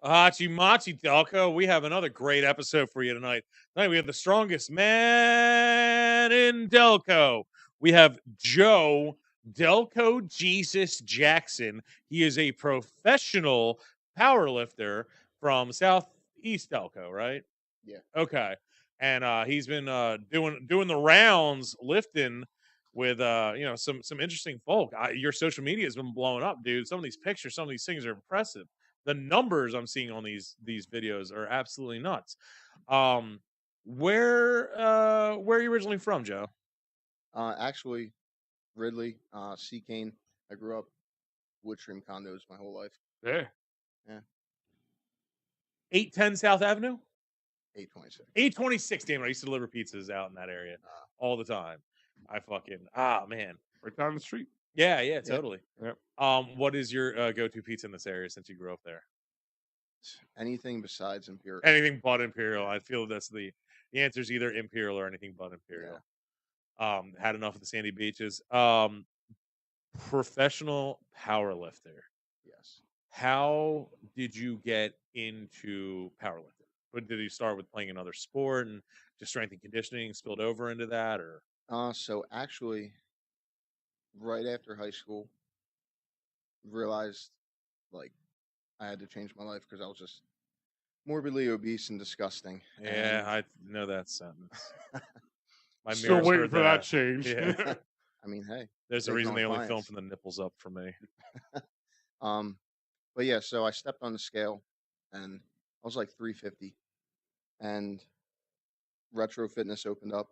Hachi Machi Delco. We have another great episode for you tonight. Tonight we have the strongest man in Delco. We have Joe Delco Jesus Jackson. He is a professional powerlifter from Southeast Delco, right? Yeah. Okay. And he's been doing the rounds lifting with some interesting folk. Your social media has been blowing up, dude. Some of these pictures, some of these things are impressive. The numbers I'm seeing on these videos are absolutely nuts. Where are you originally from, Joe? Actually, Ridley, C. Kane. I grew up Woodstream condos my whole life. Yeah. Yeah. 810 South Avenue? 826. 826. Damn it, I used to deliver pizzas out in that area all the time. I fucking man. Right down the street. Yeah, totally. Yeah. What is your go-to pizza in this area since you grew up there? Anything besides Imperial. Anything but Imperial. I feel that's the answer is either Imperial or anything but Imperial. Yeah. Had enough of the sandy beaches. Professional powerlifter. Yes. How did you get into powerlifting? But did you start with playing another sport and just strength and conditioning spilled over into that, or? So actually, right after high school, realized like I had to change my life because I was just morbidly obese and disgusting. Yeah, I know that sentence. My Still mirrors waiting heard for that change. Yeah. I mean, hey, There's a take reason on they only film clients. from the nipples up for me. But yeah, so I stepped on the scale and I was like 350, and Retro Fitness opened up,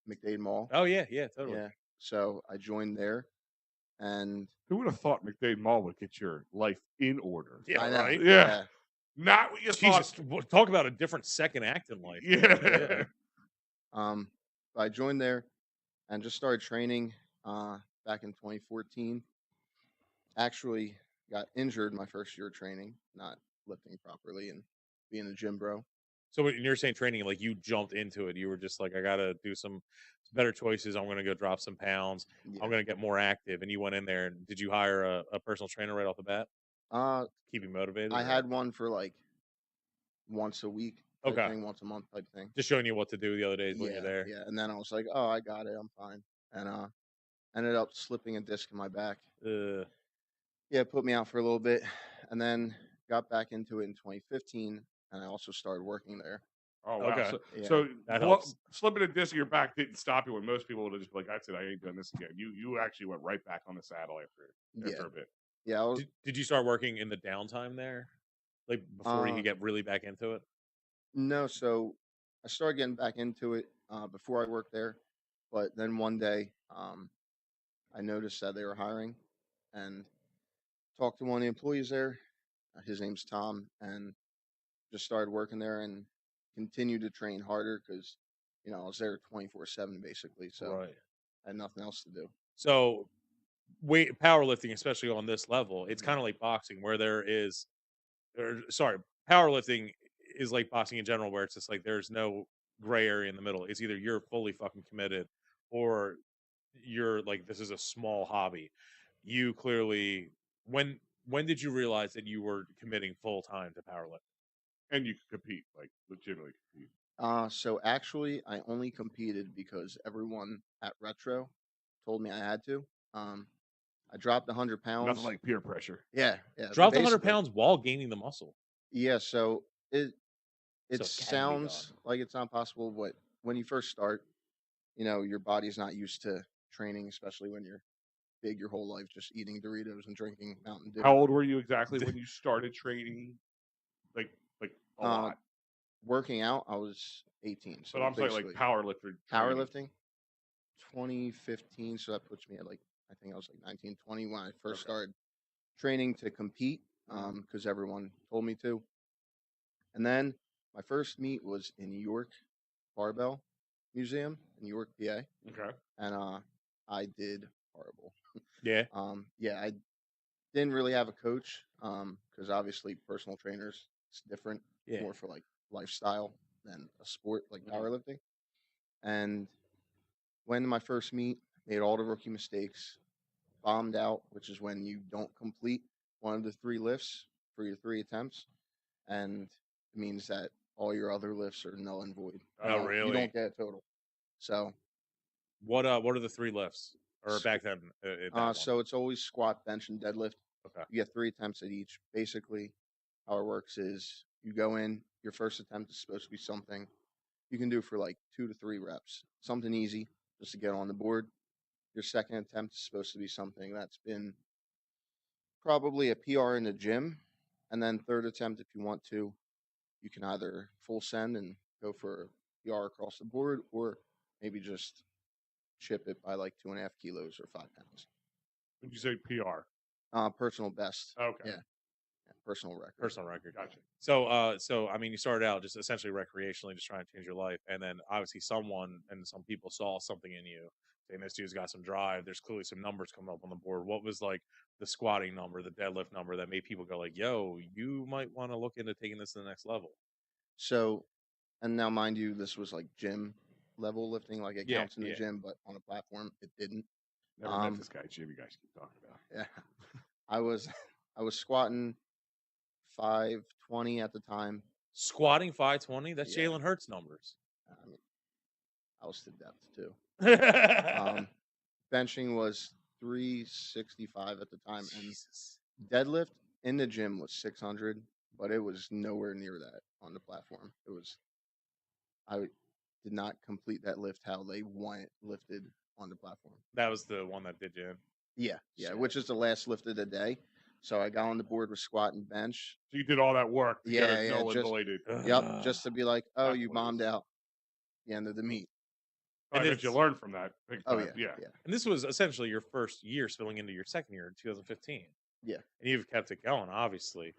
McDade Mall. Oh yeah, totally. Yeah, so I joined there, and Who would have thought McDade Mall would get your life in order? Yeah, I know. right. Yeah. Not what you Jesus, thought. talk about a different second act in life. Yeah. But I joined there and just started training back in 2014. Actually, got injured my first year of training, not lifting properly and being a gym bro. So when you're saying training, like you jumped into it, you were just like, I gotta do some better choices. I'm gonna go drop some pounds. Yeah. I'm gonna get more active. And you went in there. And did you hire a personal trainer right off the bat? Keep you motivated. I had one for like once a week type thing, once a month type thing. Just showing you what to do the other days when you're there. Yeah, and then I was like, oh, I got it, I'm fine, and ended up slipping a disc in my back. Yeah, it put me out for a little bit, and then got back into it in 2015, and I also started working there. Oh wow! Okay. So that helps. Slipping a disc in your back didn't stop you when most people would have just been like, "I said I ain't doing this again." You actually went right back on the saddle after a bit. Yeah. Did you start working in the downtime there, like before you could get really back into it? No, so I started getting back into it before I worked there, but then one day I noticed that they were hiring, and talked to one of the employees there. His name's Tom, and just started working there and continued to train harder because, I was there 24/7 basically. So I had nothing else to do. So powerlifting, especially on this level, it's kind of like boxing where powerlifting is like boxing in general, where it's just like there's no gray area in the middle. It's either you're fully fucking committed or you're like, this is a small hobby. You clearly, when did you realize that you were committing full time to powerlifting? And you could compete, like legitimately compete. So actually, I only competed because everyone at Retro told me I had to. I dropped 100 pounds. Nothing like peer pressure. Yeah. Dropped 100 pounds while gaining the muscle. Yeah, so it sounds like it's not possible, but when you first start, your body's not used to training, especially when you're big your whole life, just eating Doritos and drinking Mountain Dew. How old were you exactly when you started training? Like a lot. Working out, I was 18. So but I'm saying like powerlifting. 2015, so that puts me at like, I think I was like 19, 20 when I first started training to compete, because everyone told me to. And then my first meet was in New York Barbell Museum in New York, PA. Okay. And I did horrible. Yeah. I didn't really have a coach, because obviously personal trainers, it's different. Yeah. More for like lifestyle than a sport like powerlifting. And went to my first meet, made all the rookie mistakes, bombed out, which is when you don't complete one of the 3 lifts for your 3 attempts. and it means that all your other lifts are null and void. Oh, You really? don't get a total. So, What are the 3 lifts? Or back then, at that one? so it's always squat, bench, and deadlift. Okay. You get 3 attempts at each. Basically, how it works is you go in. Your first attempt is supposed to be something you can do for like 2 to 3 reps, something easy just to get on the board. Your second attempt is supposed to be something that's been probably a PR in the gym, and then third attempt, if you want to, you can either full send and go for a PR across the board, or maybe just chip it by like 2.5 kilos or 5 pounds. When you say PR, Personal best. okay, Yeah, personal record. Personal record. gotcha. So I mean, you started out just essentially recreationally, just trying to change your life, and then obviously someone and some people saw something in you, saying this dude's got some drive. There's clearly some numbers coming up on the board. What was like the squatting number, the deadlift number that made people go like, "Yo, you might want to look into taking this to the next level"? So, and now mind you, this was like gym level lifting, like it Yeah, counts in the yeah. gym, but on a platform, it didn't. Never met this guy, Jim. You guys keep talking about. Yeah, I was squatting 520 at the time. Squatting 520. That's Yeah. Jalen Hurts numbers. I mean, I was to depth too. Benching was 365 at the time, Jesus. and deadlift in the gym was 600, but it was nowhere near that on the platform. I did not complete that lift how they want it lifted on the platform. That was the one that did you in. Yeah, Shit. which is the last lift of the day. So I got on the board with squat and bench. So you did all that work to get Yeah, it yeah, null and voided. Yep, just to be like, oh, That's you what it bombed is. out the end of the meet. I bet you learned from that. Big Oh time. yeah. And this was essentially your first year spilling into your second year in 2015. Yeah. And you've kept it going, obviously.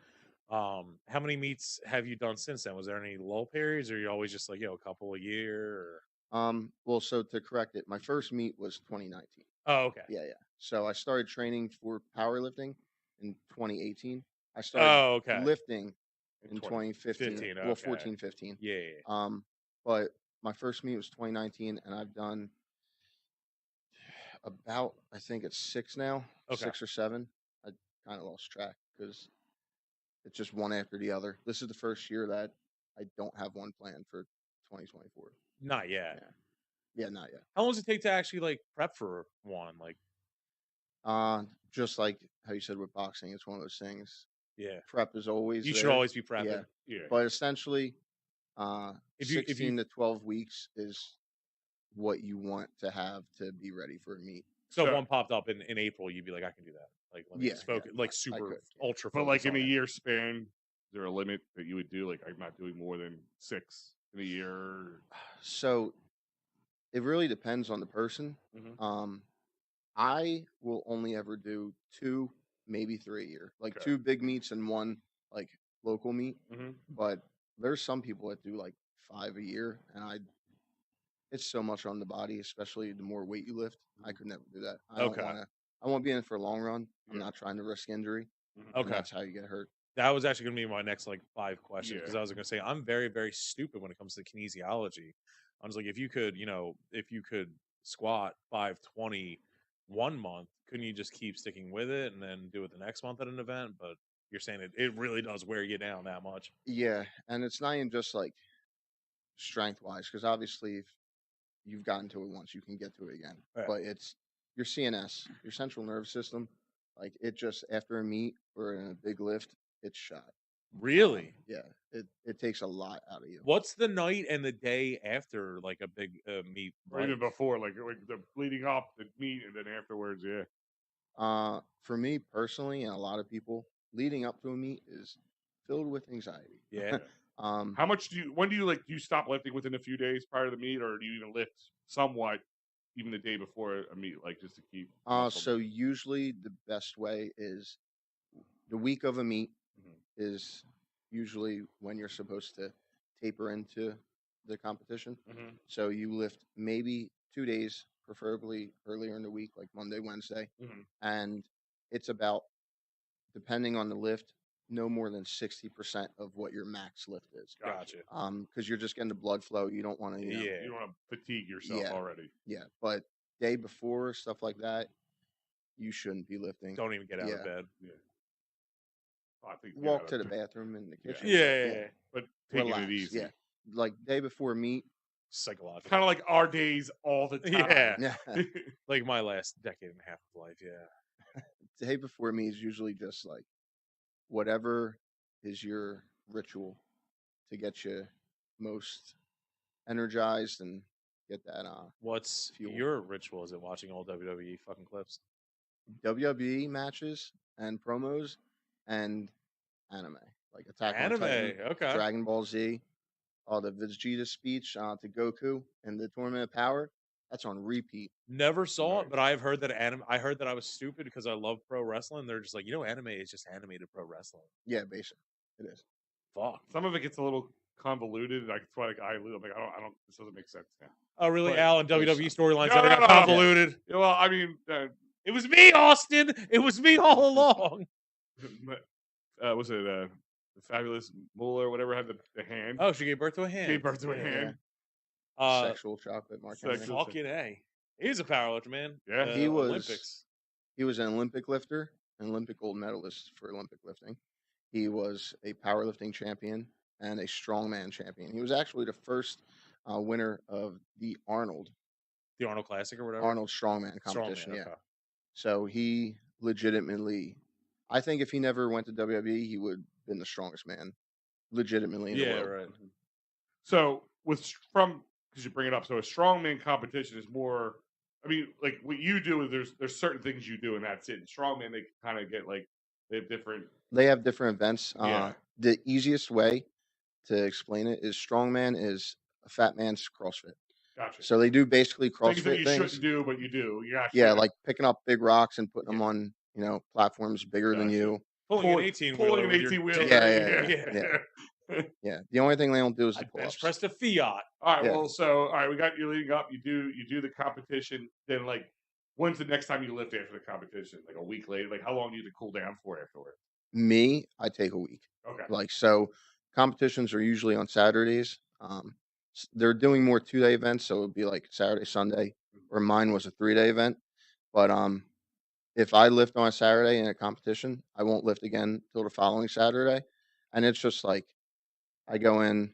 How many meets have you done since then? Was there any lull periods, or are you always just like, a couple a year? Or... Well, so to correct it, my first meet was 2019. Oh, okay. Yeah. So I started training for powerlifting in 2018. I started lifting in 2015. 15, Well, okay. 14, 15. Yeah. But my first meet was 2019, and I've done about, I think it's 6 now, Okay. 6 or 7. I kind of lost track because it's just one after the other. This is the first year that I don't have one planned for 2024. Not yet. Yeah, not yet. How long does it take to actually like prep for one? Like, just like how you said with boxing, it's one of those things. Yeah. Prep is always you there. should always be prepping. Yeah. But essentially, If you 16 to 12 weeks is what you want to have to be ready for a meet. So if one popped up in April, you'd be like, I can do that. Like, let me just focus, like super ultra. But like focus in a on it. year span, is there a limit that you would do? Like, I'm not doing more than 6 in a year. So it really depends on the person. Mhm. I will only ever do 2, maybe 3 a year, like 2 big meets and 1 like local meet. Mhm. But there's some people that do like 5 a year, and it's so much on the body, especially the more weight you lift. I could never do that. I don't want to. I won't be in it for a long run. I'm not trying to risk injury. Okay. And that's how you get hurt. That was actually going to be my next like 5 questions, because Yeah. I was going to say I'm very, very stupid when it comes to kinesiology. I was like, if you could squat 520 1 month, couldn't you just keep sticking with it and then do it the next month at an event? But you're saying it really does wear you down that much. Yeah, and it's not even just like strength wise, because obviously if you've gotten to it once, you can get to it again. Right. But it's your CNS, your central nervous system. Like it just after a meet or in a big lift, it's shot. Really? Yeah, it takes a lot out of you. What's the night and the day after like a big meet? Or even before, like the leading up, the meet, and then afterwards, yeah. For me personally, and a lot of people, leading up to a meet is filled with anxiety. Yeah. How much when do you stop lifting within a few days prior to the meet, or do you even lift somewhat even the day before a meet, like just to keep? So usually the best way is the week of a meet is usually when you're supposed to taper into the competition. So you lift maybe 2 days, preferably earlier in the week, like Monday, Wednesday, and it's about, depending on the lift, no more than 60% of what your max lift is. Gotcha. Because you're just getting the blood flow. You don't want to, you don't want to fatigue yourself already. Yeah, but day before, stuff like that, you shouldn't be lifting. Don't even get out of bed. Yeah. lot to get walk out to of. the bathroom in the Yeah. kitchen. Yeah. But taking Relax. it easy. Yeah, like day before meet. Psychological. Kind of like our days all the time. Yeah. Yeah, Like my last decade and a half of life. Yeah. day before meet is usually just like whatever is your ritual to get you most energized and get that What's fuel. your ritual? Is it watching all WWE fucking clips? WWE matches and promos and anime, like Attack on Anime. Titan, Okay. Dragon Ball Z, all the Vegeta speech to Goku in the Tournament of Power. That's on repeat. Never saw it, Nice. but I've heard that I heard that I was stupid because I love pro wrestling. They're just like, anime is just animated pro wrestling. Yeah, basically, it is. Fuck. Some of it gets a little convoluted. Like that's why like I'm like I don't. This doesn't make sense now. Oh, really? But Al and there's WWE some. storylines No, ever got no. convoluted? Yeah, well, I mean, It was me, Austin. It was me all along. was it the fabulous Moolah or whatever had the hand? Oh, she gave birth to a hand. Gave birth to a Yeah. hand. Sexual chocolate, Mark Henry. Sexual- Fucking A. He's a powerlifter, man. Yeah. He was- Olympics. He was an Olympic lifter, an Olympic gold medalist for Olympic lifting. He was a powerlifting champion and a strongman champion. He was actually the first winner of the Arnold The Arnold Classic or whatever. Arnold strongman competition. Strongman, Yeah. okay. So he legitimately, I think if he never went to WWE, he would have been the strongest man, legitimately in the Yeah, world. right. So because you bring it up, so a strongman competition is more. I mean, like what you do is there's certain things you do and that's it. In strongman, they kind of get like they have different. They have different events. Yeah. The easiest way to explain it is strongman is a fat man's CrossFit. Gotcha. So they do basically Things that CrossFit you things. shouldn't do, but you do. You actually Yeah, like picking up big rocks and putting them Yeah. on, platforms bigger than Gotcha. you. Pulling an 18 pulling an with your 18 wheeler. dick. Yeah. Yeah. The only thing they don't do is I the bench pull-ups. pressed a Fiat. All right. Yeah. Well, so all right, we got you leading up. You do the competition. Then like, when's the next time you lift after the competition? Like a week later. Like how long do you need to cool down for afterward? Me, I take a week. Okay. Like, so competitions are usually on Saturdays. They're doing more 2-day events, so it would be like Saturday, Sunday, or mine was a 3-day event. But if I lift on a Saturday in a competition, I won't lift again till the following Saturday. And it's just like I go in,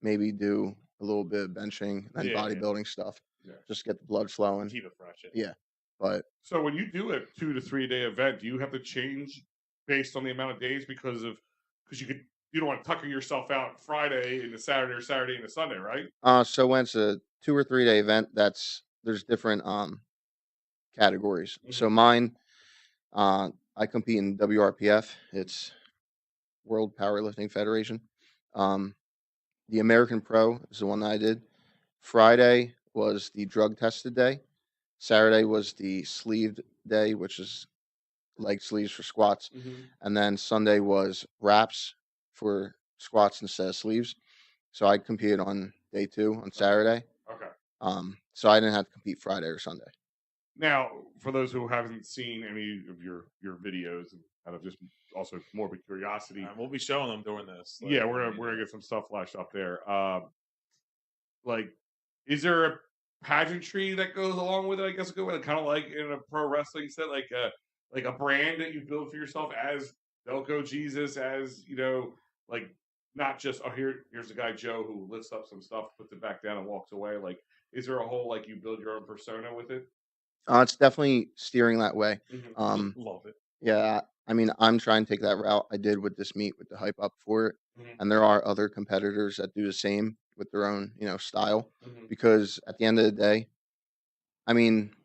maybe do a little bit of benching and Yeah. bodybuilding stuff, Yeah. just get the blood flowing. Keep it fresh. Yeah. But So when you do a 2 to 3 day event, do you have to change based on the amount of days because you don't want to tucker yourself out Friday into Saturday or Saturday into Sunday, right? so when it's a 2 or 3 day event, there's different categories. So mine, I compete in WRPF. It's World Powerlifting Federation. The American Pro is the one that I did. Friday was the drug tested day. Saturday was the sleeved day, which is leg sleeves for squats. And then Sunday was wraps for squats instead of sleeves. So I competed on day 2 on Saturday. Okay. So I didn't have to compete Friday or Sunday. Now, for those who haven't seen any of your videos and out of just also morbid curiosity, We'll be showing them during this. yeah, we're gonna get some stuff flashed up there. Like, is there a pageantry that goes along with it? I guess go kind of like in a pro wrestling set, like a brand that you build for yourself as Delco Jesus, as like not just here's the guy Joe who lifts up some stuff, puts it back down, and walks away. Like, is there a whole like you build your own persona with it? It's definitely steering that way. Love it. Yeah, I mean, I'm trying to take that route. I did with this meet with the hype up for it. Mhm. And there are other competitors that do the same with their own, style. Mhm. Because at the end of the day, I mean,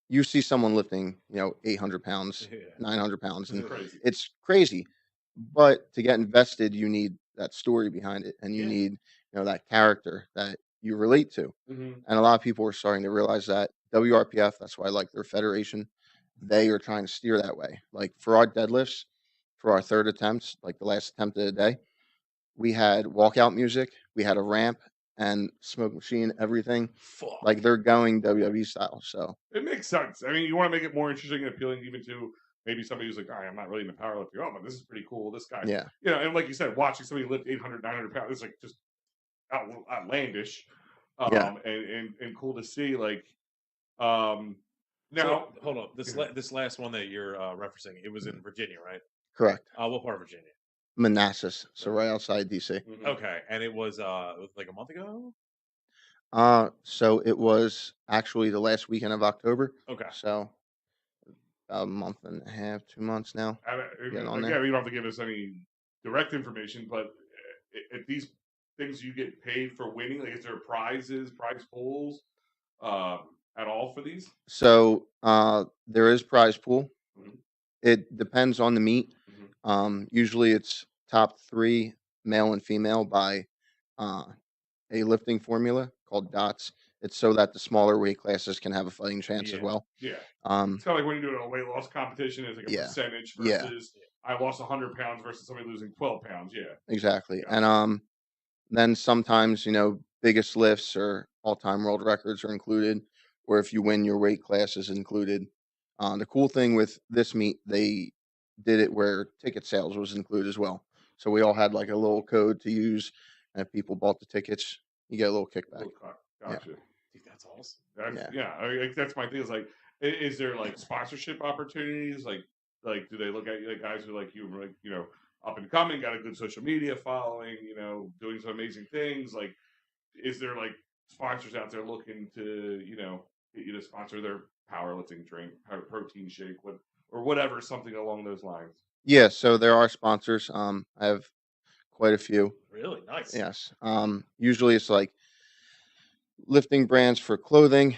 you see someone lifting, 800 pounds, Yeah. 900 pounds, It's and crazy. it's crazy. But to get invested, you need that story behind it, and you Yeah. need, that character that you relate to. Mhm. And a lot of people are starting to realize that WRPF, that's why I like their federation, they are trying to steer that way. Like for our deadlifts, for our third attempts, like the last attempt of the day, we had walkout music, we had a ramp and smoke machine, everything. Fuck. Like they're going WWE style. So It makes sense. I mean, you want to make it more interesting and appealing, even to maybe somebody who's like, "All right, I'm not really into powerlifting. Oh, but this is pretty cool. This guy, yeah, and like you said, watching somebody lift 800, 900 pounds is like just outlandish, Yeah. and cool to see. Like, now, So, hold on. This last one that you're referencing, it was in Virginia, right? correct. What part of Virginia? Manassas, so right outside DC. Mhm. Okay, and it was like a month ago. So it was actually the last weekend of October. Okay. So about a month and a half, 2 months now. Getting on there. Again, you don't have to give us any direct information, but if these things you get paid for winning, like is there prizes, prize pools, at all for these? So there is prize pool. Mhm. It depends on the meet. Mhm. Usually it's top 3 male and female by uh, a lifting formula called DOTS. It's so that the smaller weight classes can have a fighting chance as Yeah. well. Yeah. Um, It's kind of like when you do a weight loss competition, it's like a yeah, percentage yeah, versus I lost 100 pounds versus somebody losing 12 pounds. Yeah. exactly. Gotcha. And then sometimes, biggest lifts or all-time world records are included, or if you win, your weight class is included. The cool thing with this meet, they did it where ticket sales was included as well. So we all had like a little code to use, and if people bought the tickets, you get a little kickback. Little cut. Yeah, Gotcha. Dude, that's awesome. That's yeah. yeah. Like, that's my thing. Is like, is there like sponsorship opportunities? Like, do they look at you like guys who like you, like up and coming, got a good social media following, doing some amazing things? Like, is there like sponsors out there looking to get you to sponsor their powerlifting drink, protein shake, or whatever, something along those lines? Yeah, so there are sponsors. I have quite a few. Really nice. Yes. Usually it's like lifting brands for clothing,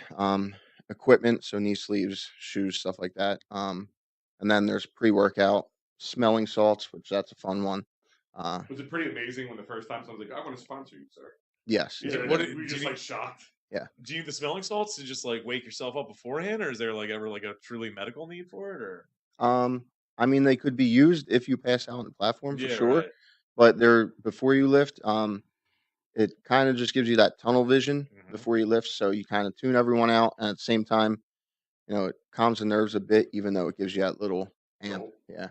equipment, so knee sleeves, shoes, stuff like that. And then there's pre-workout smelling salts, which that's a fun one. Was it pretty amazing when the first time someone's like, "I want to sponsor you, sir"? Yes. Yeah, What we were just like shocked. Yeah. Do you use the smelling salts to just like wake yourself up beforehand, or is there like ever like a truly medical need for it, or? I mean, they could be used if you pass out on the platform for Yeah, sure, right. but they're before you lift. It kind of just gives you that tunnel vision Mhm. before you lift, so you kind of tune everyone out, and at the same time, it calms the nerves a bit, even though it gives you that little amp. Jolt. Yeah.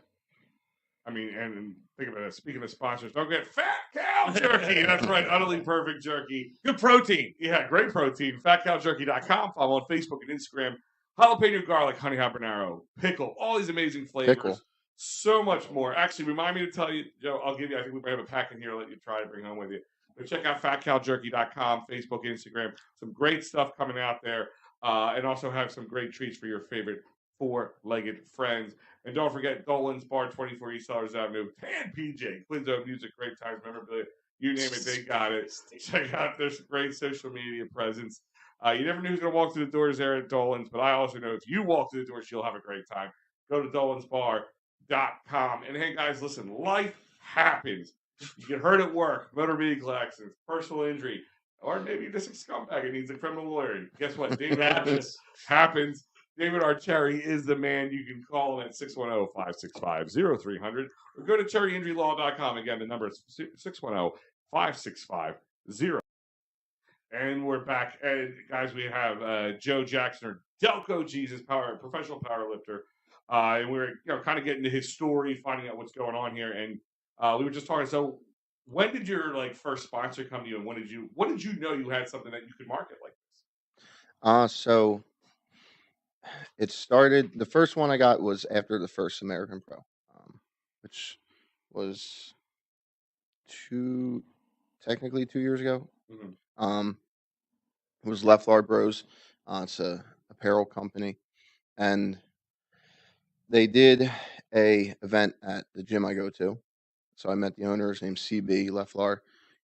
I mean, and think about it. Speaking of sponsors, don't get Fat Cow Jerky. That's right, utterly perfect jerky. Good protein. Yeah, great protein. FatCowJerky.com. Follow on Facebook and Instagram. Jalapeno garlic, honey habanero, pickle, all these amazing flavors. Pickle. So much more. Actually, remind me to tell you, Joe, I'll give you, I think we might have a pack in here, let you try to bring home with you. But check out FatCowJerky.com, Facebook, Instagram. Some great stuff coming out there. And also have some great treats for your favorite four-legged friends. And don't forget Dolan's Bar, 24 East Sellers Avenue. Tan PJ, Quinzo Music, Great Times, Memorabilia. You name it, they got it. Check out their great social media presence. You never knew who's going to walk through the doors there at Dolan's, but I also know if you walk through the doors, you'll have a great time. Go to dolansbar.com. And hey, guys, listen, life happens. You get hurt at work, motor vehicle accidents, personal injury, or maybe you're just a scumbag and needs a criminal lawyer. Guess what? David happens. David Archeri is the man. You can call him at 610-565-0300 or go to cherryinjurylaw.com. Again, the number is 610-565-0300. And we're back. And guys, we have Joe Jackson, or Delco Jesus, professional powerlifter. And we're kind of getting to his story, finding out what's going on here. And we were just talking. So when did your first sponsor come to you, and what did you know you had something that you could market like this? So it started. The first one I got was after the first American Pro, which was technically 2 years ago. Mm-hmm. It was Leflar Bros. It's a apparel company, and they did a event at the gym I go to. So I met the owner. His name's CB Leflar.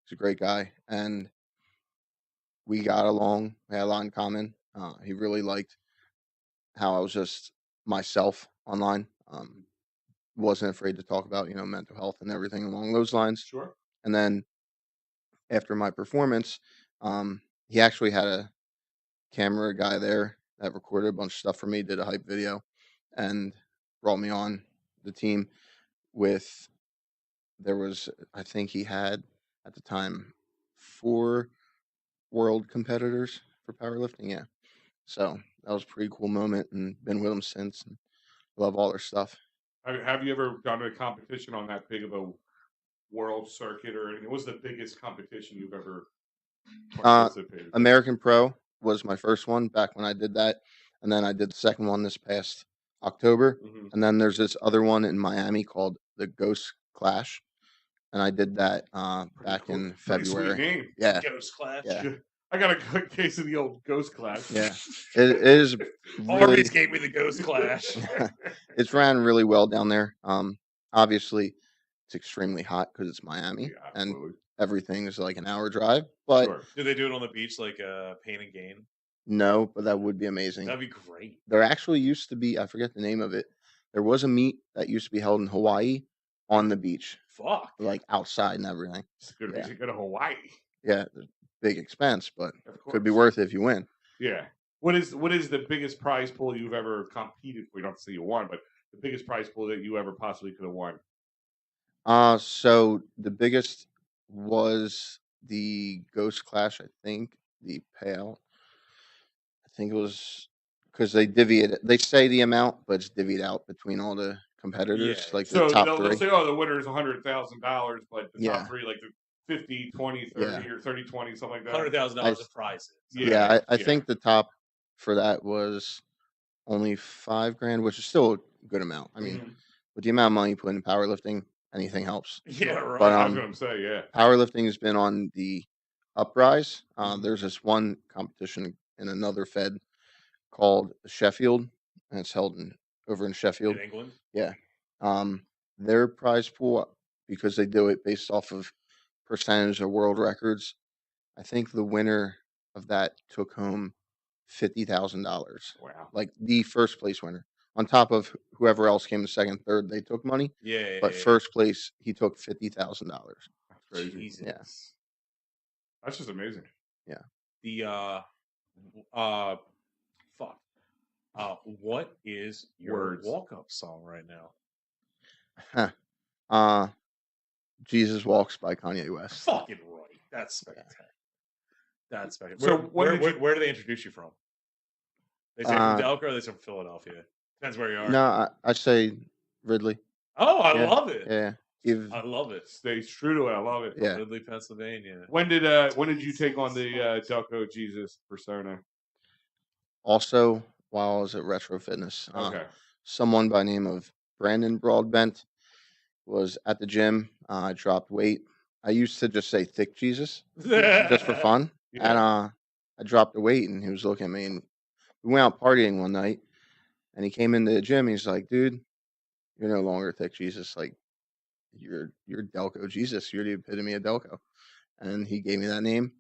He's a great guy, and we got along. We had a lot in common. He really liked how I was just myself online. Wasn't afraid to talk about mental health and everything along those lines. Sure. And then after my performance, he actually had a camera guy there that recorded a bunch of stuff for me, did a hype video, and brought me on the team with. There was, I think he had at the time 4 world competitors for powerlifting. Yeah. So that was a pretty cool moment, and been with them since. And love all their stuff. Have you ever gone to a competition on that big of a world circuit or anything? What was the biggest competition you've ever participated in? American Pro was my first one back when I did that. And then I did the second one this past October. Mm-hmm. And then there's this other one in Miami called the Ghost Clash. and I did that Pretty back cool. in Pretty sweet February. name. Yeah, Ghost Clash. yeah, I got a good case of the old Ghost Clash. yeah. It is really. Arby's gave me the Ghost Clash. It's ran really well down there. Obviously, it's extremely hot because it's Miami, Yeah, and absolutely. everything is like an hour drive. But Sure. Do they do it on the beach like Pain and Gain? no, but that would be amazing. That'd be great. There actually used to be, I forget the name of it. There was a meet that used to be held in Hawaii on the beach, Fuck. like outside and everything. It's good Yeah. to go to Hawaii. Yeah, big expense, but Of could be course. worth it if you win. Yeah. What is the biggest prize pool you've ever competed for? You don't have to say you won, but the biggest prize pool that you ever possibly could have won. So the biggest was the Ghost Clash, I think. The payout, I think it was because they divvy it. They say the amount, but it's divvied out between all the competitors, Yeah. like the So top they'll three. say, oh, the winner is $100,000, but the Yeah. top three, like the 50, 20, 30, Yeah. or 30, 20, something like that. $100,000 of prizes. Yeah, I Yeah. think the top for that was only $5,000, which is still a good amount. I mean, Mhm. with the amount of money you put in powerlifting, anything helps. Yeah, right. But I was going to say, yeah. powerlifting has been on the uprise. Mhm. There's this one competition in another Fed called Sheffield, and it's held over in Sheffield. In England? Yeah. Their prize pool, because they do it based off of percentage of world records, I think the winner of that took home $50,000. Wow. Like the first place winner. On top of whoever else came in second, third, they took money. Yeah. But first place, he took $50,000. That's crazy. Jesus. Yeah. That's just amazing. Yeah. The fuck. What is your Words. walk-up song right now? Jesus Walks by Kanye West. Fucking right. That's spectacular. That's So spectacular. Where do they introduce you from? They say from Delco or they say from Philadelphia? Depends where you are. No, I say Ridley. Oh, I Yeah. love it. Yeah. I love it. Stays true to it. I love it. Yeah. Ridley, Pennsylvania. When did you take on the Delco Jesus persona? Also, while I was at Retro Fitness, Okay. someone by name of Brandon Broadbent was at the gym. I dropped weight. I used to just say Thick Jesus just for fun. Yeah. And I dropped the weight, and he was looking at me, and we went out partying one night, and he came into the gym. He's like, dude, you're no longer Thick Jesus. Like, you're Delco Jesus. You're the epitome of Delco. And he gave me that name.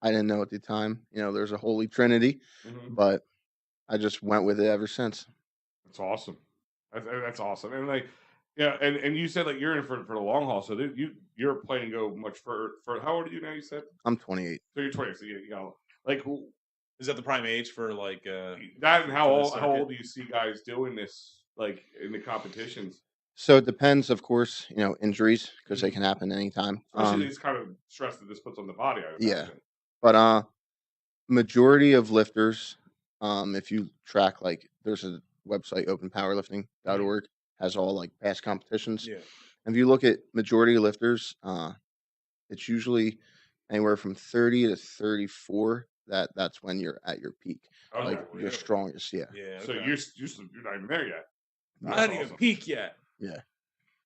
I didn't know at the time, there's a holy trinity, Mhm. but I just went with it ever since. That's awesome. That's awesome. And like, yeah, and you said like you're in for the long haul, so you're planning to go much further. How old are you now? You said I'm 28. so. You're 20. So you got like Is that the prime age for like that? And how for the old? How circuit? old do you see guys doing this like in the competitions? So it depends, of course, injuries, because they can happen anytime. Especially these kind of stress that this puts on the body. I would Yeah. imagine. But majority of lifters, if you track, like, there's a website, openpowerlifting.org, has all like past competitions. Yeah. And if you look at majority of lifters, it's usually anywhere from 30 to 34. That's when you're at your peak, Okay. like your really? strongest. Yeah. Yeah. So okay. you're not even there yet. not That's even awesome. peak yet. Yeah. I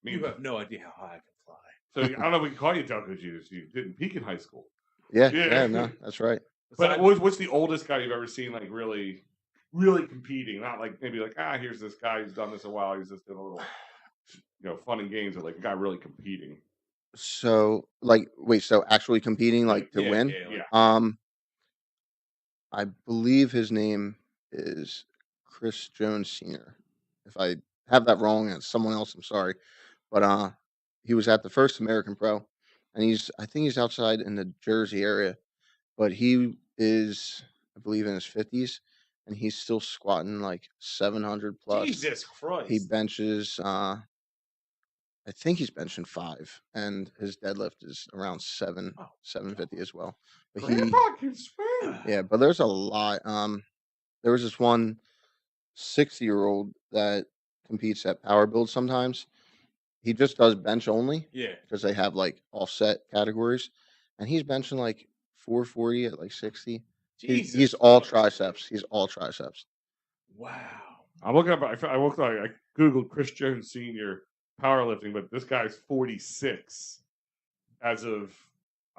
mean, You have no idea how high I can fly. so I don't know if we can call you Delco Jesus. You didn't peak in high school. Yeah. Yeah. Yeah. No, that's right. But what's the oldest guy you've ever seen like really competing? Not like maybe like here's this guy who's done this a while. He's just doing a little fun and games, but like a guy really competing. So, like, wait, so actually competing, like, to Yeah, win? yeah, Yeah. I believe his name is Chris Jones Sr. If I have that wrong, it's someone else. I'm sorry, but he was at the first American Pro, and I think he's outside in the Jersey area, but he is, I believe, in his 50s, and he's still squatting like 700 plus. Jesus Christ. He benches. I think he's benching 5, and his deadlift is around 750 as well. But Grandpa can swim. yeah, but there's a lot. There was this one 60-year-old that competes at Power Build sometimes. He just does bench only Yeah. because they have like offset categories, and he's benching like 440 at like 60. Jesus. He's all Christ. triceps. He's all triceps. Wow. I'm looking up. I looked like I googled Chris Jones Sr. powerlifting, but this guy's 46. as of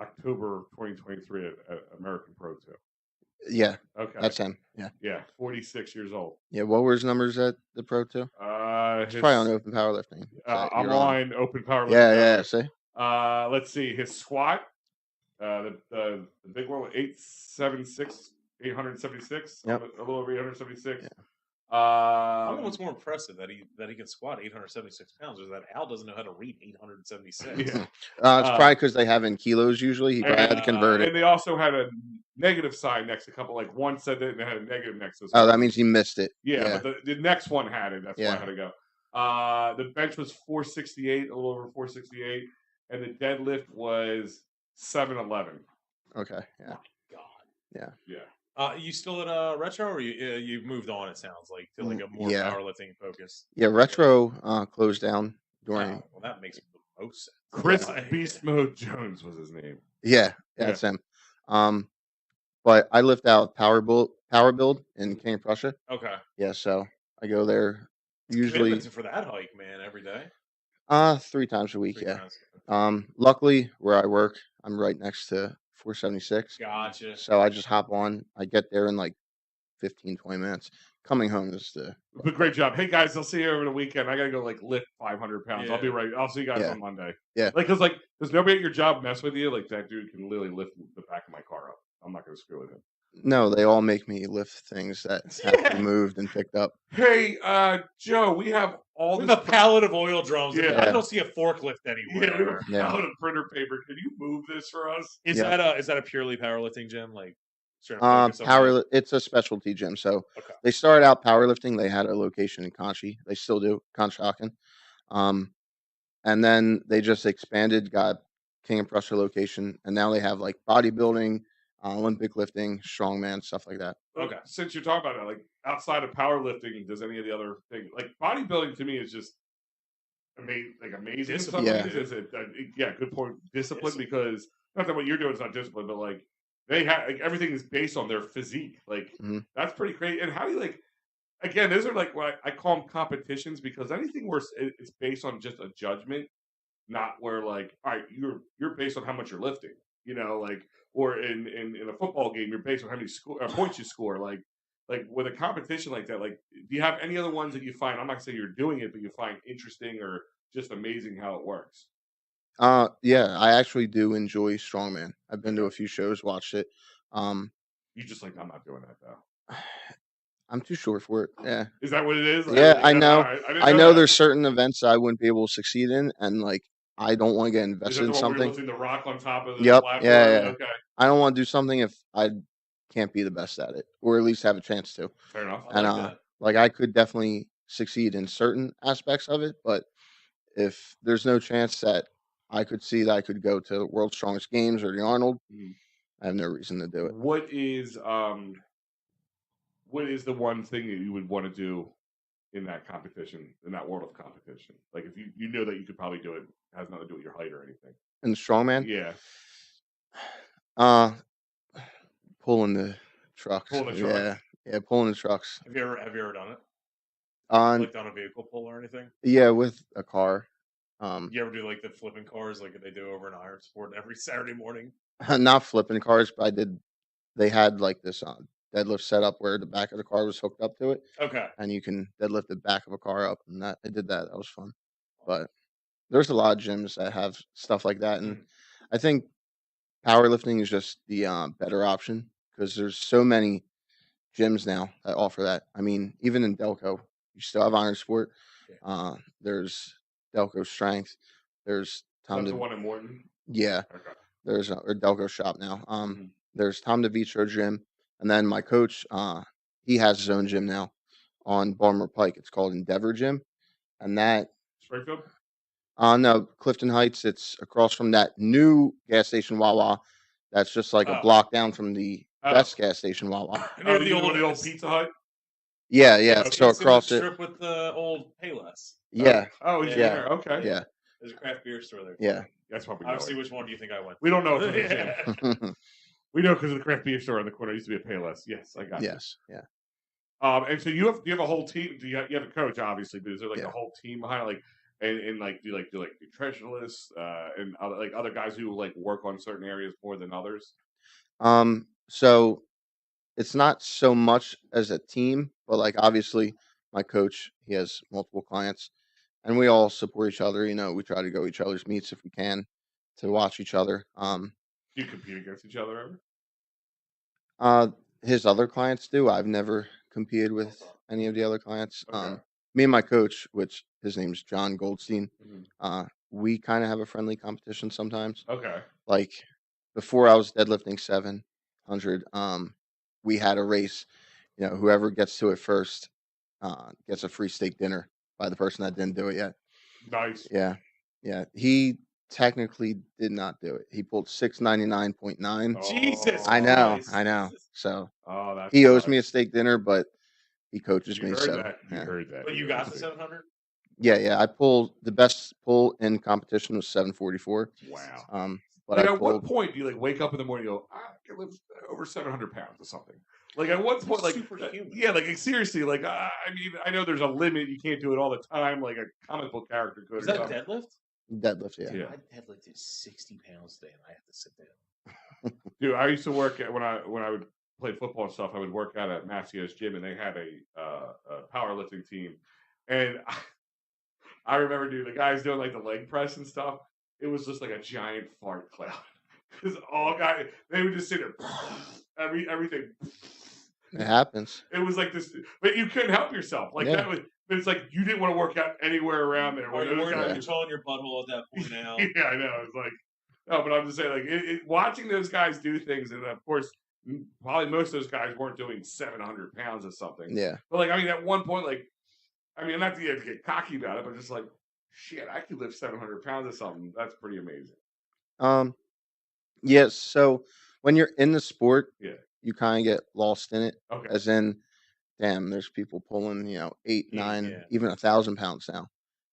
October 2023 at American Pro 2. Yeah, Okay. that's him. Yeah. Yeah, 46 years old. Yeah. What were his numbers at the Pro 2? It's probably on Open Powerlifting. I'm on Open Powerlifting. Yeah. See. Let's see. His squat, the big one, 876, 876, Yep. a little over 876. Yeah. I don't know what's more impressive, that he can squat 876 pounds, or that Al doesn't know how to read 876. Yeah. It's probably because they have in kilos usually. He probably had to convert it. And they also had a negative sign next to a couple. Like one said that, and they had a negative next to it. Oh, that means he missed it. Yeah, but the next one had it. That's why I had to go. The bench was 468, a little over 468, and the deadlift was 711. Okay. Yeah. My God. Yeah. Yeah. You still at Retro, or you've moved on? It sounds like to like a more powerlifting focus. Yeah, Retro closed down during. Well, that makes the most sense. Chris Beast Mode Jones was his name. Yeah, that's him. But I lift out Power Build in King of Prussia. Okay. Yeah, so I go there usually for that hike, man, every day. 3 times a week. Luckily, where I work, I'm right next to 476. Gotcha. So I just hop on. I get there in like 15, 20 minutes. Coming home is But great job. Hey guys, I'll see you over the weekend. I gotta go like lift 500 pounds. I'll be right. I'll see you guys on Monday. Yeah. Because does nobody at your job mess with you? Like that dude can literally lift the back of my car up. I'm not gonna screw with him. No, they all make me lift things that have to be moved and picked up. Hey, Joe, we have a pallet of oil drums. Yeah. I don't see a forklift anywhere. Yeah, we have a pallet of printer paper. Can you move this for us? Is that a purely powerlifting gym? Like it's a specialty gym. So they started out powerlifting. They had a location in Conchi. They still do, Conshohocken. And then they just expanded, got King of Prussia location, and now they have like bodybuilding, Olympic lifting, strongman, stuff like that. Okay. Since you're talking about that, like outside of powerlifting, does any of the other things, like bodybuilding to me is just amazing. Is it? Good point. Discipline, because not that what you're doing is not discipline, but like they have everything is based on their physique. Like that's pretty crazy. And how do you again, those are like what I call them competitions, because anything where it's based on just a judgment, not where like, all right, you're based on how much you're lifting, or in a football game, you're based on how many points you score. Like with a competition like that, like, do you have any other ones that you find, I'm not saying you're doing it, but you find interesting or just amazing how it works? Yeah, I actually do enjoy strongman. I've been to a few shows, watched it. You just I'm not doing that though. I'm too short for it. Yeah. Is that what it is? Yeah, I know. I know there's certain events I wouldn't be able to succeed in, and like I don't want to get invested in something. The rock on top of the platform? Yeah. Okay. I don't want to do something if I can't be the best at it, or at least have a chance to. Fair enough. And I could definitely succeed in certain aspects of it, but if there's no chance that I could see that I could go to World's Strongest Games or the Arnold, I have no reason to do it. What is the one thing that you would want to do in that competition, in that world of competition? Like if you know that you could probably do it, has nothing to do with your height or anything. In strongman? Yeah. Pulling the trucks. Yeah, pulling the trucks. Have you ever done it? Like on a vehicle pull or anything? Yeah, with a car. You ever do like the flipping cars like they do over in Iron Sport every Saturday morning? Not flipping cars, but they had like this deadlift setup where the back of the car was hooked up to it. Okay. And you can deadlift the back of a car up, and I did that. That was fun. But there's a lot of gyms that have stuff like that, and I think powerlifting is just the better option, because there's so many gyms now that offer that. I mean, even in Delco, you still have Iron Sport. There's Delco Strength. There's Tom. That's the one in Morton. Yeah. Okay. There's or Delco Shop now. There's Tom DeVitro Gym, and then my coach, he has his own gym now on Balmer Pike. It's called Endeavor Gym, and that Springfield. No, Clifton Heights. It's across from that new gas station Wawa. That's just like a block down from the best gas station Wawa. The old Pizza Hut. Yeah. Okay. So across it. Strip with the old Payless. Yeah. Yeah. Okay. Yeah. There's a craft beer store there. Yeah. That's probably. Obviously, which one do you think I went? We don't know. We know because of the craft beer store on the corner. It used to be a Payless. Yes, I got it. Yes. Yeah. And so do you have a whole team? You have a coach, obviously, but is there like a whole team behind it? Like, and like do like nutritionists and other guys who like work on certain areas more than others? So it's not so much as a team, but like obviously my coach, he has multiple clients and we all support each other. We try to go each other's meets if we can to watch each other. Do you compete against each other ever? Uh, his other clients do. I've never competed with any of the other clients. Okay. Me and my coach, which his name's John Goldstein, Mhm. we kind of have a friendly competition sometimes. Okay. Like before I was deadlifting 700, we had a race. Whoever gets to it first gets a free steak dinner by the person that didn't do it yet. Nice. Yeah, yeah. He technically did not do it. He pulled 699.9. Jesus I know, Christ. I know. So Oh, that he owes sucks. me a steak dinner, but he coaches You me. heard So that. You yeah, heard that. But you got the 700? yeah. I pulled the best pull in competition was 744. Wow. But Like I at what pulled. point do you like wake up in the morning and go, I can lift over 700 pounds or something? Like at what point, like Superhuman. yeah, like seriously, like I mean, I know there's a limit. You can't do it all the time, like a comic book character could. Is or that something. deadlift? Deadlift, yeah. Dude, Yeah. I deadlifted 60 pounds today and I have to sit down. Dude, I used to work at when I would play football and stuff. I would work out at Massey's gym, and they had a powerlifting team, and I remember, dude, the guys doing like the leg press and stuff. It was just like a giant fart cloud because all guys they would just sit there, everything. It happens. It was like this, but you couldn't help yourself. Like Yeah. that was. But it's like you didn't want to work out anywhere around there. Are you worried about Yeah. controlling your butthole at that point now? Yeah, I know. It's like, no, but I'm just saying, like, watching those guys do things, and of course, probably most of those guys weren't doing 700 pounds or something. Yeah. But like, I mean, at one point, like, I mean, not to get cocky about it, but just like, shit, I could lift 700 pounds or something. That's pretty amazing. Yes. So when you're in the sport, Yeah. you kind of get lost in it. Okay. As in, damn, there's people pulling, 8, 9, even 1,000 pounds now,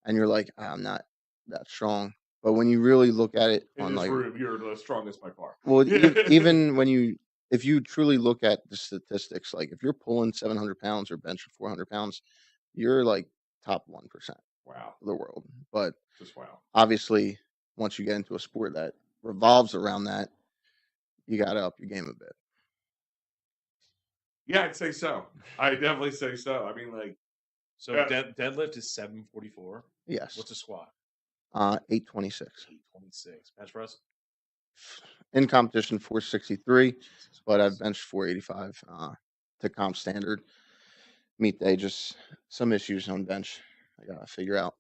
and you're like, I'm not that strong. But when you really look at it In on this like, room, you're the strongest by far. well, even if you truly look at the statistics, like if you're pulling 700 pounds or bench 400 pounds, you're like top 1% Wow. of the world. But Just wow. obviously, once you get into a sport that revolves around that, you got to up your game a bit. Yeah, I'd say so. I definitely say so. I mean, like, So deadlift is 744. Yes. What's a squat? 826. 826. Bench press? In competition, 463, Jesus but I've Christ. benched 485 to comp standard. Meet day, just some issues on bench I gotta figure out.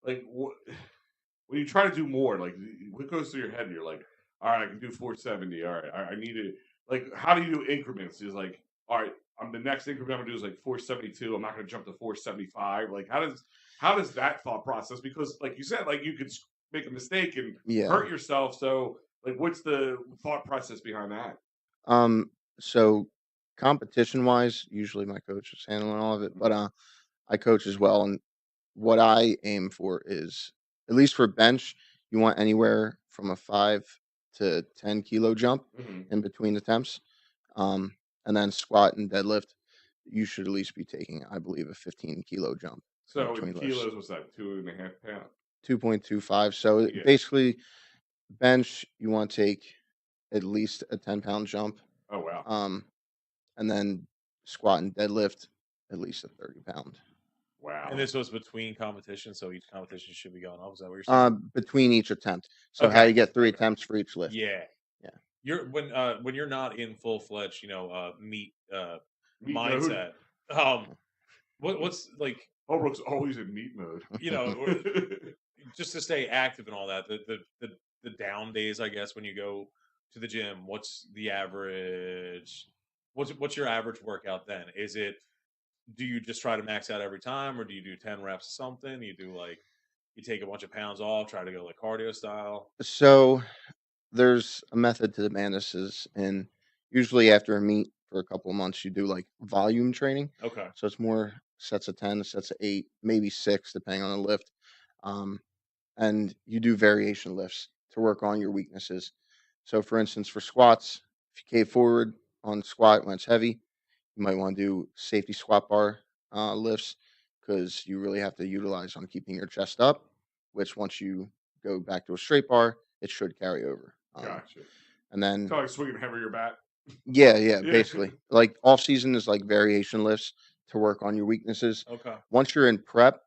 like when you try to do more, like what goes through your head? You're like, all right, I can do 470. All right, I need to like. How do you do increments? Is like, all right, I'm the next increment I'm gonna do is like 472. I'm not gonna jump to 475. Like, how does that thought process? Because like you said, like you could make a mistake and Yeah. hurt yourself. So like, what's the thought process behind that? So competition wise, usually my coach is handling all of it, but I coach as well, and what I aim for is, at least for bench, you want anywhere from a 5 to 10 kilo jump in between attempts. And then squat and deadlift, you should at least be taking, I believe, a 15 kilo jump. So in between kilos, lifts. what's that? 2.5 pounds. 2.25. So Yeah. basically, bench, you want to take at least a 10-pound jump. Oh wow. And then squat and deadlift, at least a 30-pound. Wow. And this was between competitions, so each competition should be going up. Is that what you're saying? Between each attempt. So how Okay. you get 3 attempts for each lift. Yeah. Yeah. You're when you're not in full fledged, meat Meat mindset. What's like Holbrook's always in meat mode. just to stay active and all that. The down days, I guess, when you go to the gym. What's the average? What's your average workout then? Is it? Do you just try to max out every time, or do you do 10 reps of something? You do like you take a bunch of pounds off, try to go like cardio style. So there's a method to the madnesses, and usually after a meet for a couple of months, you do like volume training. Okay. So it's more sets of 10, sets of 8, maybe 6, depending on the lift. And you do variation lifts to work on your weaknesses. So, for instance, for squats, if you cave forward on squat when it's heavy, you might want to do safety squat bar lifts, because you really have to utilize on keeping your chest up, which once you go back to a straight bar, it should carry over. Gotcha. And then, Kind of like swinging a heavier bat. yeah, Yeah. basically. Like off season is like variation lifts to work on your weaknesses. Okay. Once you're in prep,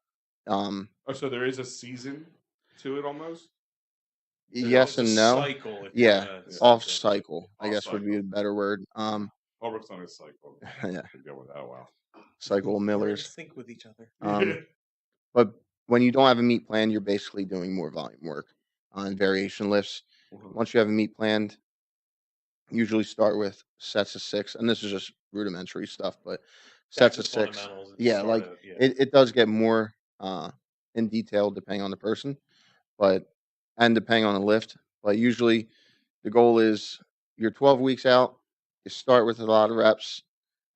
Oh, so there is a season to it almost? yes It's and a no. cycle. if Yeah, you wanna off say so. cycle, I Off guess would be a cycle. better word. Holbrook's on his cycle. Yeah, Could go with that. Oh, wow. cycle of We're in Millers. sync with each other. But when you don't have a meet plan, you're basically doing more volume work on variation lifts. Mhm. Once you have a meet planned, usually start with sets of 6, and this is just rudimentary stuff, but sets Back of to 6. fundamentals and Yeah, start like it, yeah. it does get more in detail depending on the person, and depending on the lift. But usually the goal is you're 12 weeks out, you start with a lot of reps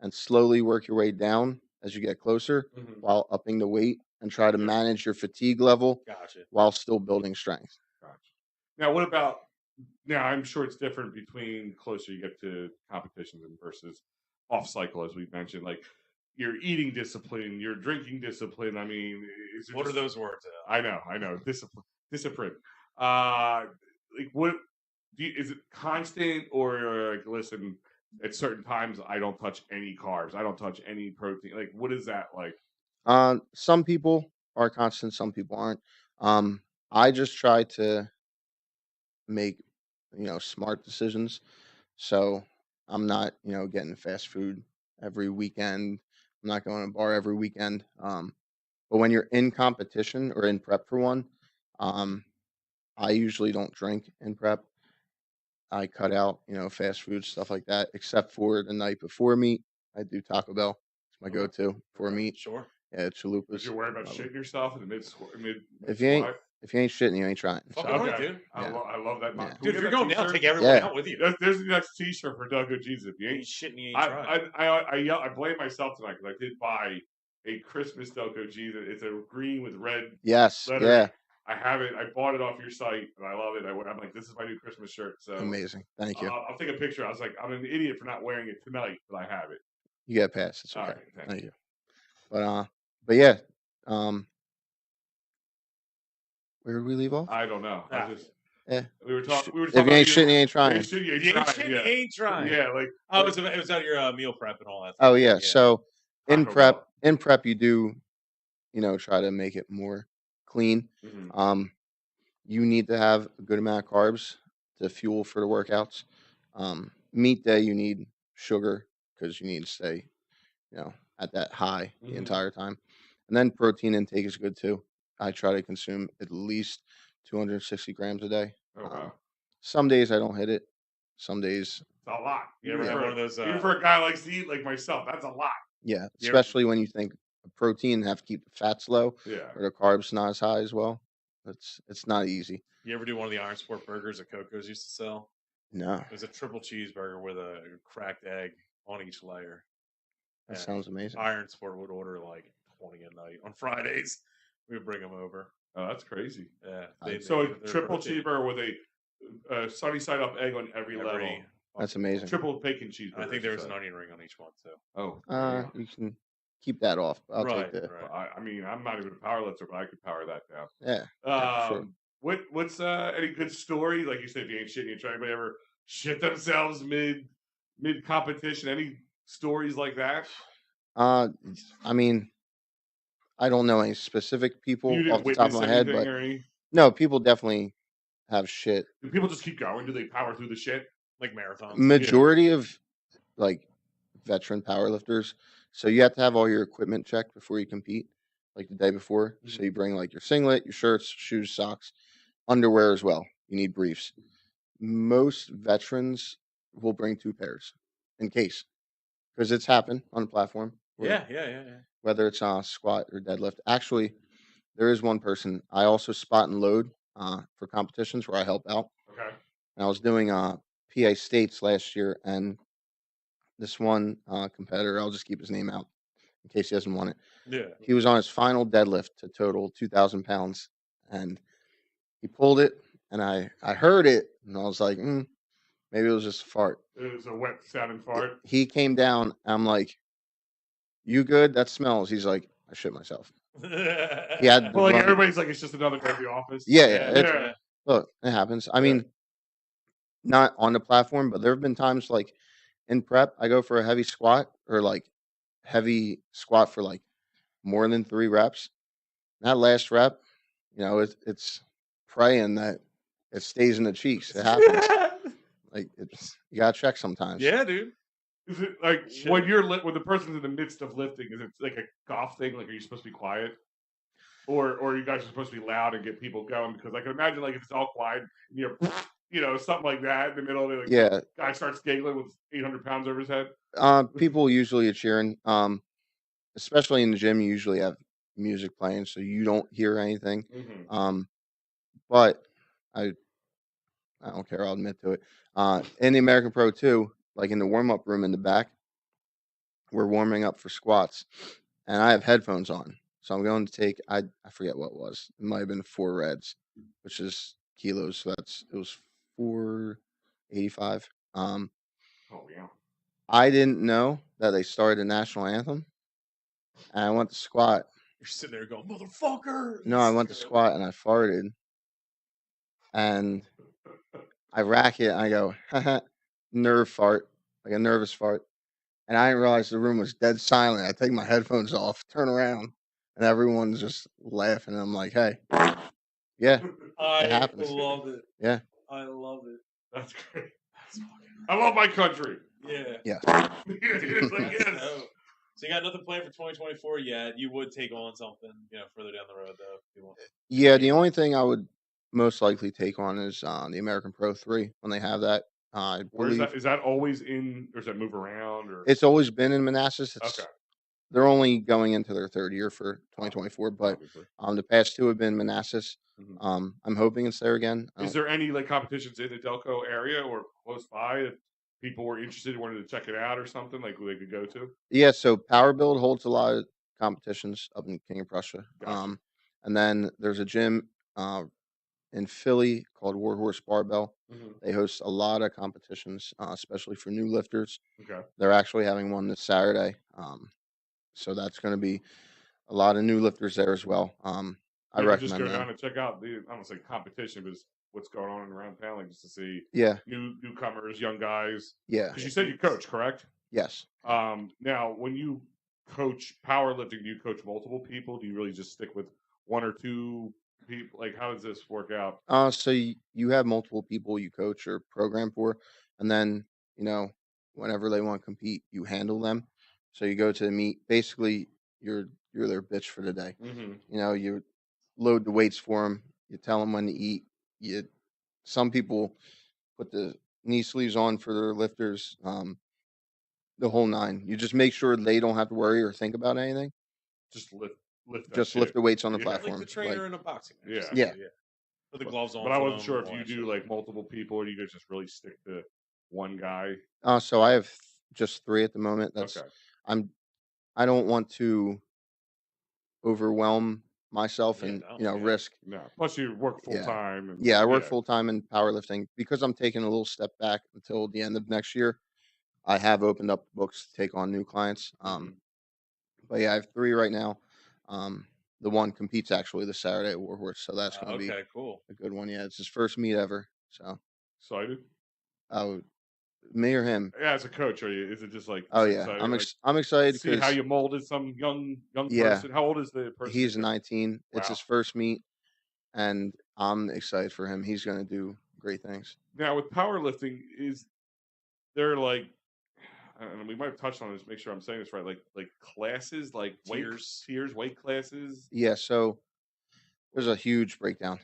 and slowly work your way down as you get closer Mhm. while upping the weight and try to Yeah. manage your fatigue level Gotcha. while still building strength. Gotcha. Now, what about now? I'm sure it's different between closer you get to competitions and versus off cycle, as we mentioned. Like your eating discipline, your drinking discipline. I mean, is there What are just- those words? I know. Discipline. Like what? Is it constant or like listen? At certain times, I don't touch any carbs. I don't touch any protein. Like, what is that like? Some people are constant, some people aren't. I just try to make smart decisions. So I'm not getting fast food every weekend. I'm not going to a bar every weekend. But when you're in competition or in prep for one, um, I usually don't drink in prep. I cut out fast food stuff like that, except for the night before meet. I do Taco Bell. It's my Okay. go-to for Okay. meat. Sure. Yeah, If chalupas. you're worried about Love 'em. shitting yourself in the mid If you ain't squat. if you ain't shitting, you ain't trying. Fucking So right, Okay. dude. I love that. Yeah. Can we Dude, if get you're that going down, t-shirt? take everyone Yeah. out with you. There's the next T-shirt for Delco Jesus. If you You ain't ain't, shitting, you ain't trying. I blame myself tonight because I did buy a Christmas Delco Jesus. It's a green with red yes, lettering. yeah, I have it. I bought it off your site and I love it. I'm like, this is my new Christmas shirt. So amazing. Thank you. I'll take a picture. I was like, I'm an idiot for not wearing it tonight, but I have it. You get a pass. It's All okay. right, Thank you. But yeah, where did we leave off? I don't know. Ah. We were talking. If you ain't shitting, you ain't trying. If you ain't You ain't trying, shitting, you ain't trying. Yeah, like Oh, it was out your meal prep and all that. Oh stuff. yeah. So in Taco prep, you do, try to make it more clean. Mhm. You need to have a good amount of carbs to fuel for the workouts. Meat day, you need sugar because you need to stay, at that high the Mhm. entire time. And then protein intake is good too. I try to consume at least 260 grams a day. Oh wow, Some days I don't hit it. Some days, it's a lot. You ever have one of those? Even for a guy who likes to eat like myself, that's a lot. yeah. You ever- Especially when you think of protein and have to keep the fats low Yeah. or the carbs not as high as well. It's not easy. You ever do one of the Iron Sport burgers that Coco's used to sell? No, It was a triple cheeseburger with a cracked egg on each layer. that And sounds amazing. Iron Sport would order like 20 a night on Fridays. We would bring them over. Oh, that's crazy. Yeah. So a they're triple protein. cheeseburger with a sunny side up egg on every level. That's amazing. Triple bacon cheeseburger. I think there was an onion ring on each one too. Oh. You can keep that off. I'll Right, take the. right. I mean, I'm not even a power lifter, but I could power that down. Yeah. Yeah, for sure. What's any good story? Like you said, if you ain't shitting, you try. Anybody ever shit themselves mid competition? Any stories like that? I mean, I don't know any specific people You didn't off the top of witness my head, anything but or any? no, people definitely have shit. Do people just keep going? Do they power through the shit? Like marathons. Majority of like veteran powerlifters, so you have to have all your equipment checked before you compete, like the day before. So you bring like your singlet, your shirts, shoes, socks, underwear as well. You need briefs. Most veterans will bring 2 pairs in case, because it's happened on the platform. Yeah. Whether it's squat or deadlift. Actually, there is one person I also spot and load for competitions where I help out. Okay. And I was doing PA States last year, and this one competitor, I'll just keep his name out in case he doesn't want it. Yeah. He was on his final deadlift to total 2,000 pounds, and he pulled it, and I heard it, and I was like, maybe it was just a fart. It was a wet sounding fart. He came down, I'm like, you good? That smells. He's like, I shit myself. He had to Well, like run. everybody's like, it's just another day at the office. Yeah, Yeah. Look, it happens. I Yeah. mean, not on the platform, but there have been times like in prep, I go for a heavy squat or like heavy squat for like more than 3 reps. That last rep, it's praying that it stays in the cheeks. It happens. Like you gotta check sometimes. Yeah, dude. Is it like Shit. when you're when the person's in the midst of lifting? Is it like a golf thing? Like, are you supposed to be quiet, or you guys are supposed to be loud and get people going? Because I can imagine like if it's all quiet, and you're something like that in the middle of it. Like, Yeah. Guy starts giggling with 800 pounds over his head. People usually are cheering. Especially in the gym, you usually have music playing, so you don't hear anything. Mm-hmm. But I don't care. I'll admit to it. In the American Pro 2, like in the warm up room in the back, we're warming up for squats, and I have headphones on. So I'm going to take I forget what it was. It might have been 4 reds, which is kilos. So it was 485. Oh yeah. I didn't know that they started the national anthem, and I went to squat. You're sitting there going, motherfucker. No, I went to squat and I farted, and I rack it and I go, nerve fart, like a nervous fart. And I didn't realize the room was dead silent. I take my headphones off, turn around, and everyone's just laughing. And I'm like, hey, yeah, I it happens. love it. Yeah. I love it. That's great. I love my country. Yeah. Yeah. It's like, yes. Dope. So you got nothing planned for 2024 yet. You would take on something, further down the road, though. If you want. Yeah, the only thing I would most likely take on is the American Pro 3 when they have that. I Where's believe that? Is that always in, or does that move around? Or it's always been in Manassas. okay. They're only going into their 3rd year for 2024, but the past 2 have been Manassas. Mm-hmm. I'm hoping it's there again. Is there any like competitions in the Delco area or close by if people were interested and wanted to check it out or something like they could go to? Yeah, so Power Build holds a lot of competitions up in King of Prussia. Gotcha. And then there's a gym in Philly called Warhorse Barbell. Mm-hmm. They host a lot of competitions, especially for new lifters. Okay. They're actually having one this Saturday. So that's going to be a lot of new lifters there as well. I recommend just go them. down and check out the, I don't say competition, but what's going on around town, like just to see newcomers, young guys. Yeah. Because you said you coach, correct? Yes. Now, when you coach powerlifting, do you coach multiple people? Do you really just stick with 1 or 2 people? Like, how does this work out? So you have multiple people you coach or program for, and then whenever they want to compete, you handle them. So you go to the meet. Basically, you're their bitch for the day. Mm-hmm. You load the weights for them. You tell them when to eat. Some people put the knee sleeves on for their lifters. The whole 9. You just make sure they don't have to worry or think about anything. Just lift. Just lift the weights on the platform. Like the trainer in a boxing match. Yeah. Put the gloves on. But I wasn't sure if you do like multiple people or you guys just really stick to one guy. So I have just 3 at the moment. That's okay. I don't want to overwhelm myself and risk. No. Plus you work full time. I work full time in powerlifting because I'm taking a little step back until the end of next year. I have opened up books to take on new clients. But yeah, I have 3 right now. The one competes actually this Saturday at Warhorse, so that's going to be cool. a good one. Yeah, it's his first meet ever. So excited. Me or him? Yeah, as a coach, are you? Is it just like? Oh yeah, I'm excited to see how you molded some young Yeah. person. How old is the person? He's 19. Wow. It's his first meet, and I'm excited for him. He's going to do great things. Now with powerlifting, is there like, and we might have touched on this. Make sure I'm saying this right. Like classes, like tiers, weight classes. Yeah. So there's a huge breakdown.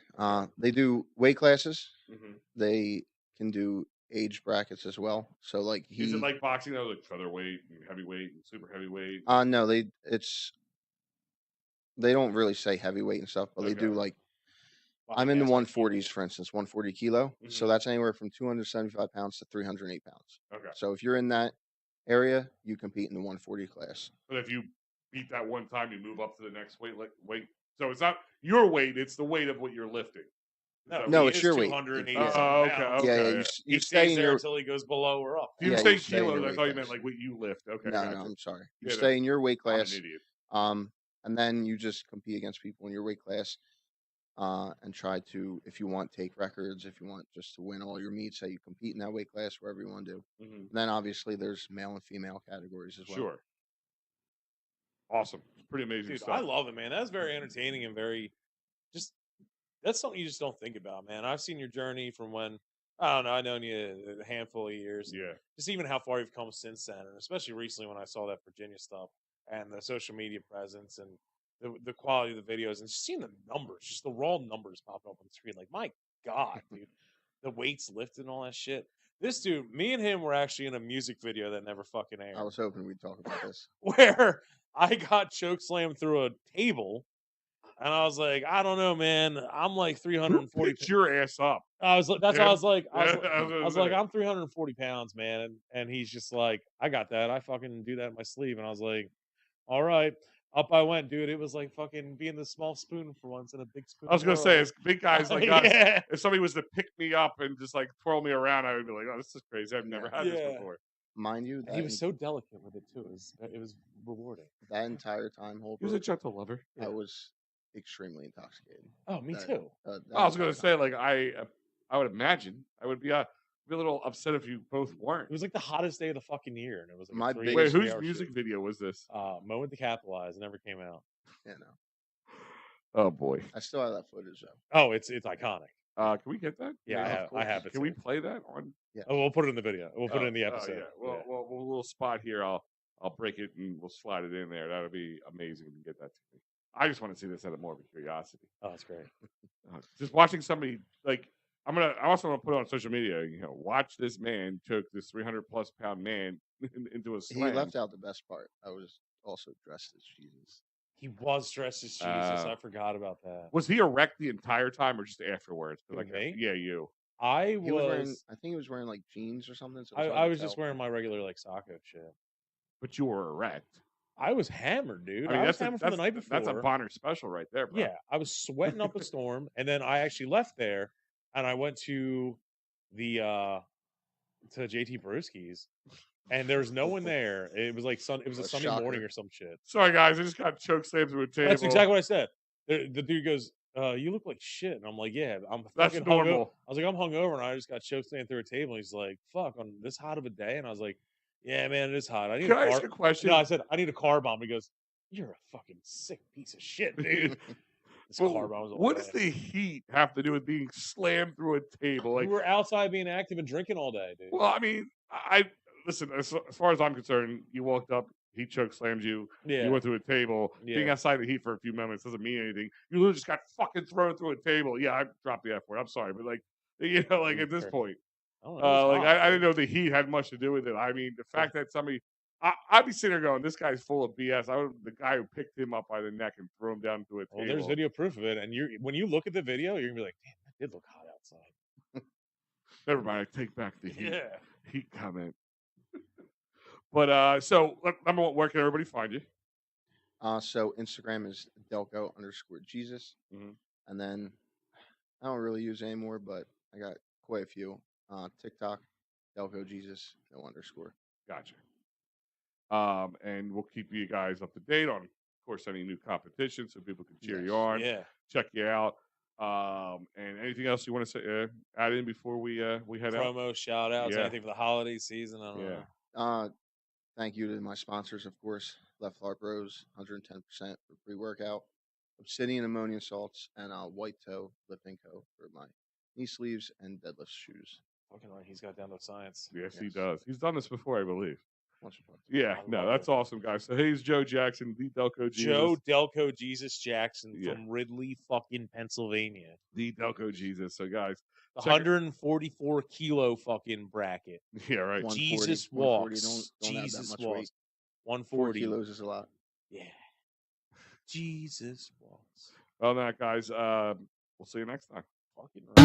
They do weight classes. Mm-hmm. They can do age brackets as well. So like is it like boxing though, like featherweight, and heavyweight, and super heavyweight? No, they don't really say heavyweight and stuff, but they do like. I'm in the 140s, for instance, 140 kilo. Mm-hmm. So that's anywhere from 275 pounds to 308 pounds. Okay. So if you're in that area, you compete in the 140 class. But if you beat that one time, you move up to the next weight. So it's not your weight; it's the weight of what you're lifting. No, it's your weight. 287 okay. pounds. Yeah. You stay in there until he goes below or up. You say kilos. I thought you meant like what you lift. Okay. No, I'm sorry. You stay in your weight class. I'm an idiot. and then you just compete against people in your weight class, and try to, if you want, take records. If you want just to win all your meets, that you compete in that weight class, wherever you want to do. Mhm. And then obviously there's male and female categories as well. Sure. Awesome. It's pretty amazing Dude, stuff. I love it, man. That's very entertaining and very just. That's something you just don't think about, man. I've seen your journey from when I don't know. I known you a handful of years. Yeah. Just even how far you've come since then, and especially recently when I saw that Virginia stuff and the social media presence and the quality of the videos and just seeing the numbers, just the raw numbers popping up on the screen. Like, my God, dude, the weights lifted and all that shit. This dude, me and him were actually in a music video that never fucking aired. I was hoping we'd talk about this. Where I got choke slammed through a table, and I was like, I don't know, man. I'm like 340. Picked your ass up. I was like, that's Yeah. what I was like. I Yeah, was like, I'm 340 pounds, man. And he's just like, I got that. I fucking do that in my sleeve. And I was like, all right. Up I went, dude. It was like fucking being the small spoon for once in a big spoon. I was gonna say, as big guys like us, Yeah. if somebody was to pick me up and just like twirl me around, I would be like, "Oh, this is crazy. I've never had Yeah. this before." Mind you, And he was so delicate with it too. It was rewarding. that entire time, He was a gentle lover. I was extremely intoxicated. Oh, me That- too. That I was gonna entire say, time. like, I would imagine I would be a little upset if you both weren't. It was like the hottest day of the fucking year, and it was like My a 3 biggest- Wait, whose 3 hour music shoot. video was this? Moment to Capitalize. It never came out. You know, Oh boy. I still have that footage though. Oh, it's iconic. Can we get that? Yeah, Yeah, I have it. Can we too. play that on? Oh, we'll put it in the video. We'll put it in the Oh, episode. yeah. Well, a little spot here. I'll break it and we'll slide it in there. That'll be amazing if you can get that to me. I just want to see this out of more of a curiosity. Oh, that's great. Just watching somebody like I also want to put it on social media. You know, watch this man choke this 300+ pound man into a He slam. left out the best part. I was also dressed as Jesus. He was dressed as Jesus. I forgot about that. Was he erect the entire time or just afterwards? Who, Like, me? yeah, you. I He was wearing, was. I think he was wearing like jeans or something. So I was just wearing my regular like Socko shit. But you were erect. I was hammered, dude. I mean, I was hammered from the night before. That's a Bonner special right there, bro. Yeah, I was sweating up a storm, and then I actually left there, and I went to the to JT Brewski's, and there was no one there. It was like it was a What a Sunday morning shocker. or some shit. Sorry, guys. I just got choke slammed through a table. That's exactly what I said. The dude goes, "You look like shit," and I'm like, "Yeah, I'm That's fucking normal. hungover." I was like, "I'm hungover, and I just got choke slammed through a table." And he's like, "Fuck, on this hot of a day," and I was like, "Yeah, man, it is hot. I need Can a I car." ask you a question? No, I said, "I need a car bomb." He goes, "You're a fucking sick piece of shit, dude." This Well, car bomb was all what does bad. the heat have to do with being slammed through a table? Like, We were outside being active and drinking all day, dude. well, I mean, I listen. As far as I'm concerned, you walked up, he choke slammed you. yeah. You went through a table. Being Yeah. outside the heat for a few moments doesn't mean anything. You literally just got fucking thrown through a table. Yeah, I dropped the F word. I'm sorry, but like, you know, like at this Sure. point, I don't know, it was like hot, I didn't dude. know the heat had much to do with it. I mean, the fact that somebody, I'd be sitting there going, "This guy's full of BS." The guy who picked him up by the neck and threw him down to a table. Well, there's video proof of it, and when you look at the video, you're gonna be like, "Damn, that did look hot outside." Never mind. I take back the heat. Yeah. Heat comment. But so number one, where can everybody find you? So Instagram is Delco_Jesus. Mhm. And then I don't really use it anymore, but I got quite a few. TikTok, Delco Jesus, no underscore. Gotcha. And we'll keep you guys up to date on, of course, any new competitions so people can cheer you Yes. on, Yeah. check you out. And anything else you want to say, add in before we head out? Promo, shout outs, Yeah. anything for the holiday season. I don't Yeah. know. Thank you to my sponsors, of course. Left Heart Bros, 110% for pre-workout. Obsidian Ammonium Salts, and White Toe Lifting Co. for my knee sleeves and deadlift shoes. Fucking right, he's got down to science. Yes, he Yes. does. He's done this before, I believe. Once or twice. Yeah, I no, love that's it. awesome, guys. So he's Joe Jackson, the Delco Jesus. Joe Delco Jesus Jackson Yeah. from Ridley, fucking Pennsylvania. The Delco Jesus. So guys, The check it- 144 kilo fucking bracket. yeah, right. 140, Jesus 140, walks. don't have that Jesus much walks. weight. 4 140. kilos is a lot. Yeah. Jesus walks. Well, that guys, we'll see you next time. Fucking right.